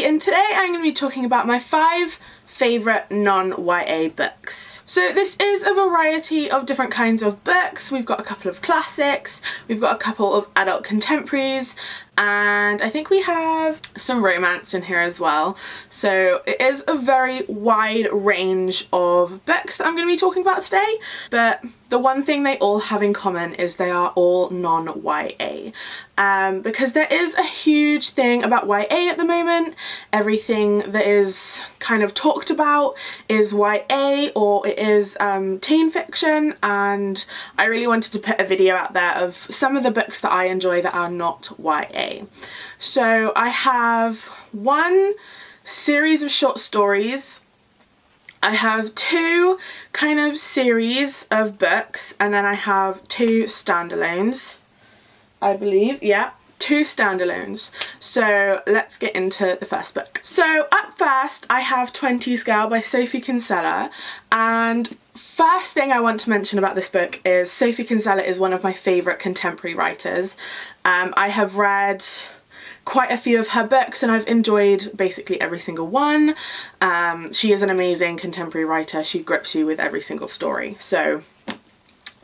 and today I'm going to be talking about my 5 favourite non-YA books. So this is a variety of different kinds of books. We've got a couple of classics, we've got a couple of adult contemporaries, and I think we have some romance in here as well. So it is a very wide range of books that I'm going to be talking about today, but the one thing they all have in common is they are all non-YA. Because there is a huge thing about YA at the moment. Everything that is kind of talked about is YA or it is teen fiction, and I really wanted to put a video out there of some of the books that I enjoy that are not YA. So I have one series of short stories, I have 2 kind of series of books, and then I have 2 standalones, I believe, yeah, 2 standalones. So let's get into the first book. So up first I have 20s Girl by Sophie Kinsella, and first thing I want to mention about this book is Sophie Kinsella is one of my favourite contemporary writers. I have read quite a few of her books and I've enjoyed basically every single one. She is an amazing contemporary writer. She grips you with every single story. So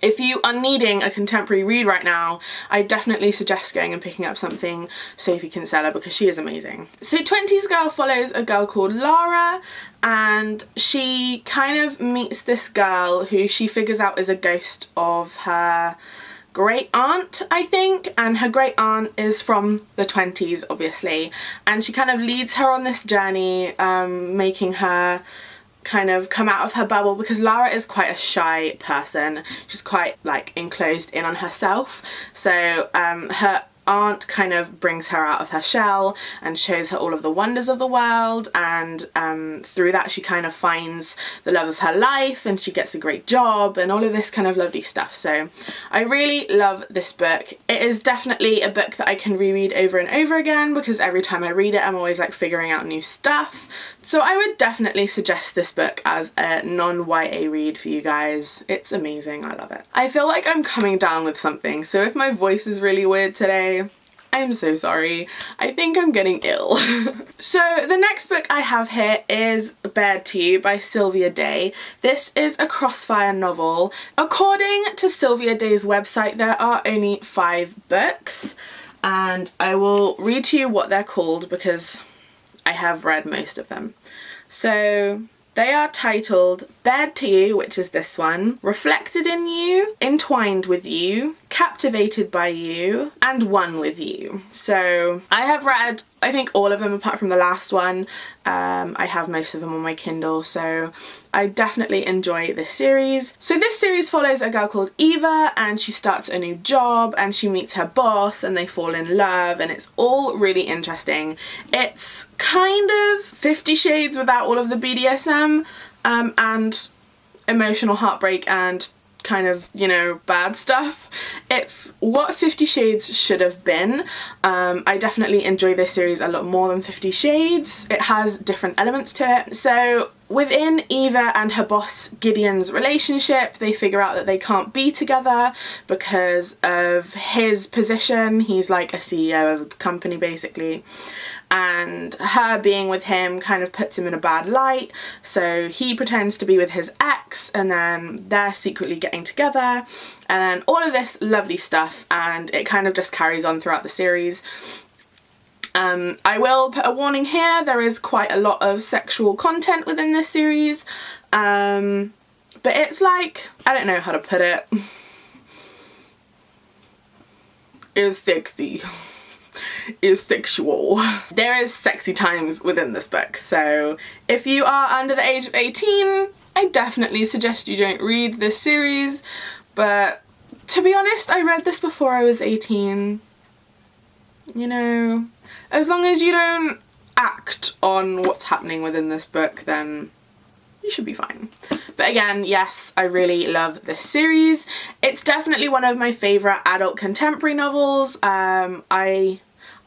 if you are needing a contemporary read right now, I definitely suggest going and picking up something Sophie Kinsella because she is amazing. So 20s Girl follows a girl called Lara, and she kind of meets this girl who she figures out is a ghost of her great aunt, I think, and her great aunt is from the 20s obviously, and she kind of leads her on this journey, making her kind of come out of her bubble, because Lara is quite a shy person. She's quite like enclosed in on herself, so her aunt kind of brings her out of her shell and shows her all of the wonders of the world, and through that she kind of finds the love of her life and she gets a great job and all of this kind of lovely stuff. So I really love this book. It is definitely a book that I can reread over and over again because every time I read it I'm always like figuring out new stuff. So I would definitely suggest this book as a non-YA read for you guys. It's amazing, I love it. I feel like I'm coming down with something, so if my voice is really weird today, I'm so sorry. I think I'm getting ill. So the next book I have here is Bared to You by Sylvia Day. This is a Crossfire novel. According to Sylvia Day's website, there are only 5 books, and I will read to you what they're called because I have read most of them. So they are titled Bared to You, which is this one, Reflected in You, Entwined with You, Captivated by You, and One with You. So I have read, I think, all of them apart from the last one. I have most of them on my Kindle, so I definitely enjoy this series. So this series follows a girl called Eva, and she starts a new job and she meets her boss and they fall in love, and it's all really interesting. It's kind of 50 Shades without all of the BDSM and emotional heartbreak and kind of, you know, bad stuff. It's what 50 Shades should have been. I definitely enjoy this series a lot more than 50 Shades. It has different elements to it. So within Eva and her boss Gideon's relationship, they figure out that they can't be together because of his position. He's like a CEO of a company basically, and her being with him kind of puts him in a bad light, so he pretends to be with his ex and then they're secretly getting together and then all of this lovely stuff, and it kind of just carries on throughout the series. I will put a warning here, there is quite a lot of sexual content within this series, but it's like, I don't know how to put it, it's sexy. Is sexual. There is sexy times within this book, so if you are under the age of 18, I definitely suggest you don't read this series, but to be honest, I read this before I was 18. You know, as long as you don't act on what's happening within this book, then you should be fine. But again, yes, I really love this series. It's definitely one of my favourite adult contemporary novels.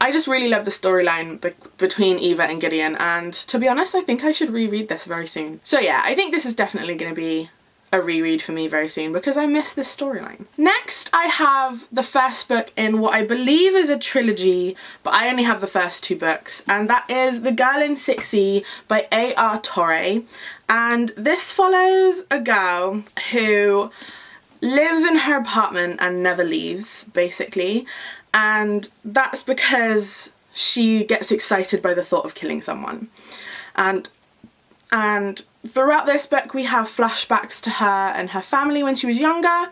I just really love the storyline between Eva and Gideon, and to be honest, I think I should reread this very soon. So yeah, I think this is definitely going to be a reread for me very soon because I miss this storyline. Next, I have the first book in what I believe is a trilogy, but I only have the first 2 books, and that is The Girl in 6E by A.R. Torre. And this follows a girl who lives in her apartment and never leaves, basically, and that's because she gets excited by the thought of killing someone. And throughout this book we have flashbacks to her and her family when she was younger,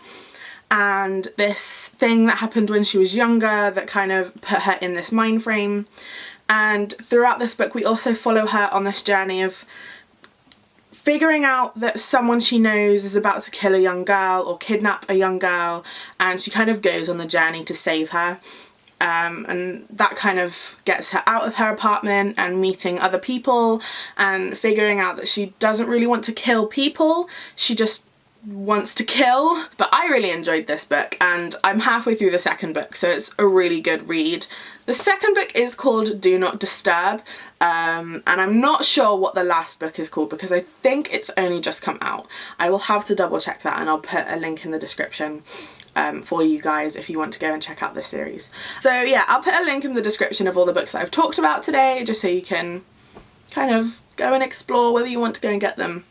and this thing that happened when she was younger that kind of put her in this mind frame. And throughout this book we also follow her on this journey of figuring out that someone she knows is about to kill a young girl or kidnap a young girl, and she kind of goes on the journey to save her. And that kind of gets her out of her apartment and meeting other people and figuring out that she doesn't really want to kill people, she just wants to kill. But I really enjoyed this book, and I'm halfway through the second book, so it's a really good read. The second book is called Do Not Disturb, and I'm not sure what the last book is called because I think it's only just come out. I will have to double check that, and I'll put a link in the description for you guys if you want to go and check out this series. So yeah, I'll put a link in the description of all the books that I've talked about today, just so you can kind of go and explore whether you want to go and get them.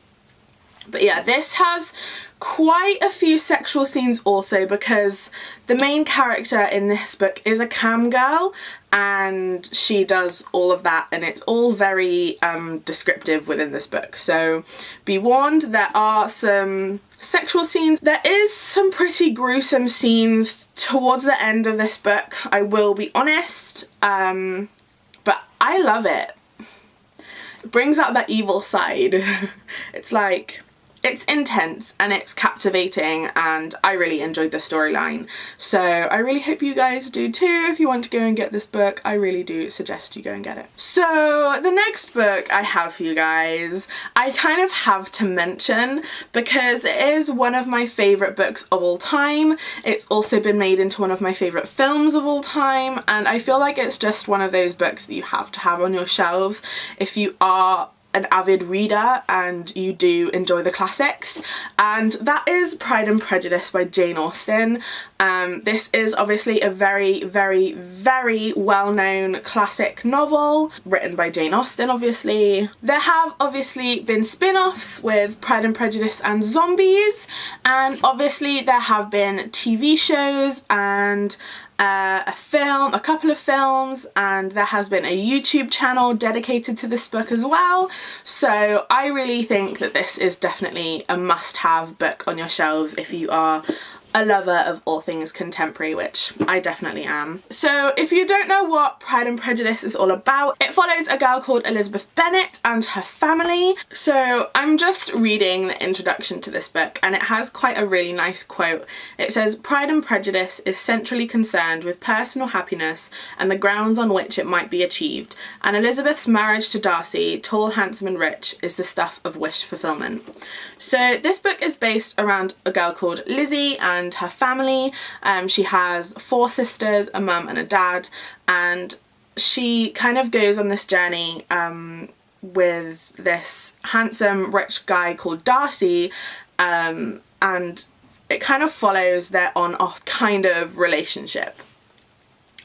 But yeah, this has quite a few sexual scenes also, because the main character in this book is a cam girl and she does all of that, and it's all very descriptive within this book. So be warned, there are some sexual scenes. There is some pretty gruesome scenes towards the end of this book, I will be honest, but I love it. It brings out that evil side. It's like, it's intense and it's captivating, and I really enjoyed the storyline. So I really hope you guys do too. If you want to go and get this book, I really do suggest you go and get it. So the next book I have for you guys, I kind of have to mention because it is one of my favourite books of all time. It's also been made into one of my favourite films of all time, and I feel like it's just one of those books that you have to have on your shelves if you are an avid reader and you do enjoy the classics, and that is Pride and Prejudice by Jane Austen. This is obviously a very, very, very well-known classic novel written by Jane Austen, obviously. There have obviously been spin-offs with Pride and Prejudice and Zombies, and obviously there have been TV shows and a couple of films, and there has been a YouTube channel dedicated to this book as well. So I really think that this is definitely a must-have book on your shelves if you are a lover of all things contemporary, which I definitely am. So if you don't know what Pride and Prejudice is all about, it follows a girl called Elizabeth Bennet and her family. So I'm just reading the introduction to this book, and it has quite a really nice quote. It says, "Pride and Prejudice is centrally concerned with personal happiness and the grounds on which it might be achieved, and Elizabeth's marriage to Darcy, tall, handsome and rich, is the stuff of wish fulfillment." So this book is based around a girl called Lizzie and her family. She has 4 sisters, a mum and a dad, and she kind of goes on this journey with this handsome rich guy called Darcy, and it kind of follows their on-off kind of relationship.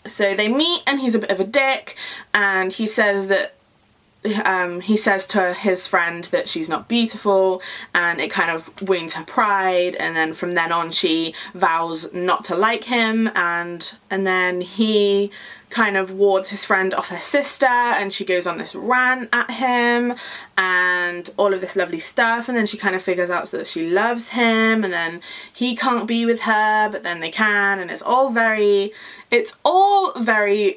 So they meet and he's a bit of a dick, and he says that he says to his friend that she's not beautiful, and it kind of wounds her pride, and then from then on she vows not to like him, and then he kind of wards his friend off her sister, and she goes on this rant at him and all of this lovely stuff, and then she kind of figures out that she loves him, and then he can't be with her but then they can, and it's all very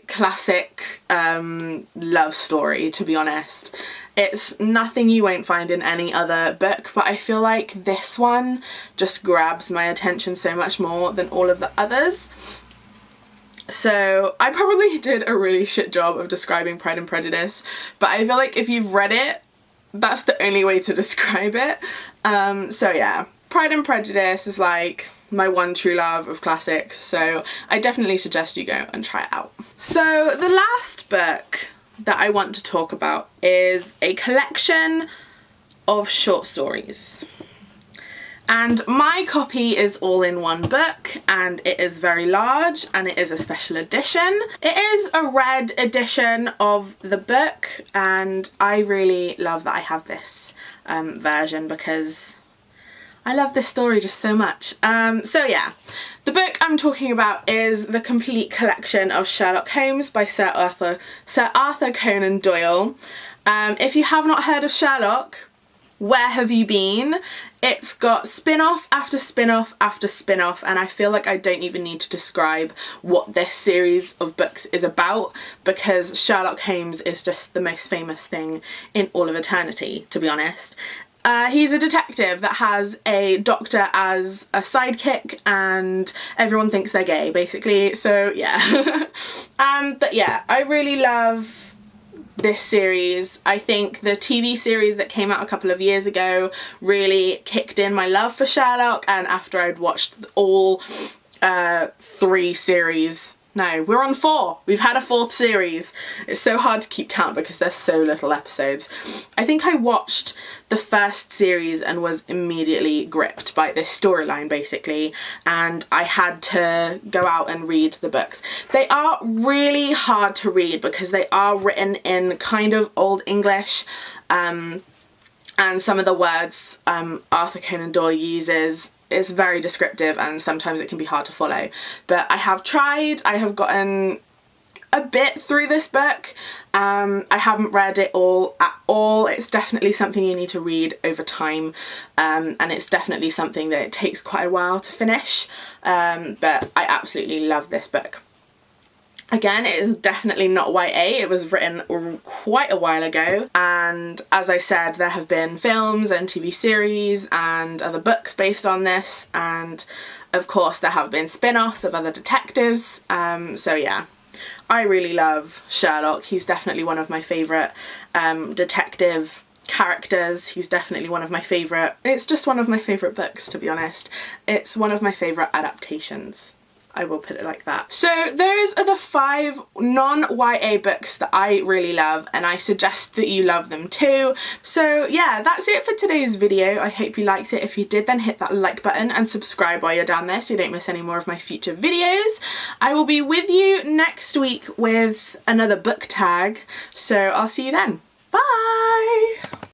classic love story, to be honest. It's nothing you won't find in any other book, but I feel like this one just grabs my attention so much more than all of the others. So I probably did a really shit job of describing Pride and Prejudice, but I feel like if you've read it, that's the only way to describe it. So yeah, Pride and Prejudice is like my one true love of classics, so I definitely suggest you go and try it out. So the last book that I want to talk about is a collection of short stories. And my copy is all in one book, and it is very large, and it is a special edition. It is a red edition of the book, and I really love that I have this version because I love this story just so much. So yeah, the book I'm talking about is The Complete Collection of Sherlock Holmes by Sir Arthur Conan Doyle. If you have not heard of Sherlock, where have you been? It's got spin-off after spin-off after spin-off, and I feel like I don't even need to describe what this series of books is about, because Sherlock Holmes is just the most famous thing in all of eternity, to be honest. He's a detective that has a doctor as a sidekick, and everyone thinks they're gay, basically, so yeah. But yeah, I really love this series. I think the TV series that came out a couple of years ago really kicked in my love for Sherlock, and after I'd watched all 3 series. No, we're on 4. We've had a 4th series. It's so hard to keep count because there's so little episodes. I think I watched the first series and was immediately gripped by this storyline, basically, and I had to go out and read the books. They are really hard to read because they are written in kind of Old English, and some of the words Arthur Conan Doyle uses, it's very descriptive, and sometimes it can be hard to follow. But I have tried, I have gotten a bit through this book. I haven't read it all at all. It's definitely something you need to read over time, and it's definitely something that it takes quite a while to finish, but I absolutely love this book. Again, it is definitely not YA. It was written quite a while ago, and as I said, there have been films and TV series and other books based on this, and of course there have been spin-offs of other detectives, so yeah. I really love Sherlock. He's definitely one of my favourite detective characters. He's definitely one of my favourite, it's just one of my favourite books, to be honest. It's one of my favourite adaptations. I will put it like that. So those are the 5 non-YA books that I really love, and I suggest that you love them too. So yeah, that's it for today's video. I hope you liked it. If you did, then hit that like button and subscribe while you're down there so you don't miss any more of my future videos. I will be with you next week with another book tag, so I'll see you then. Bye!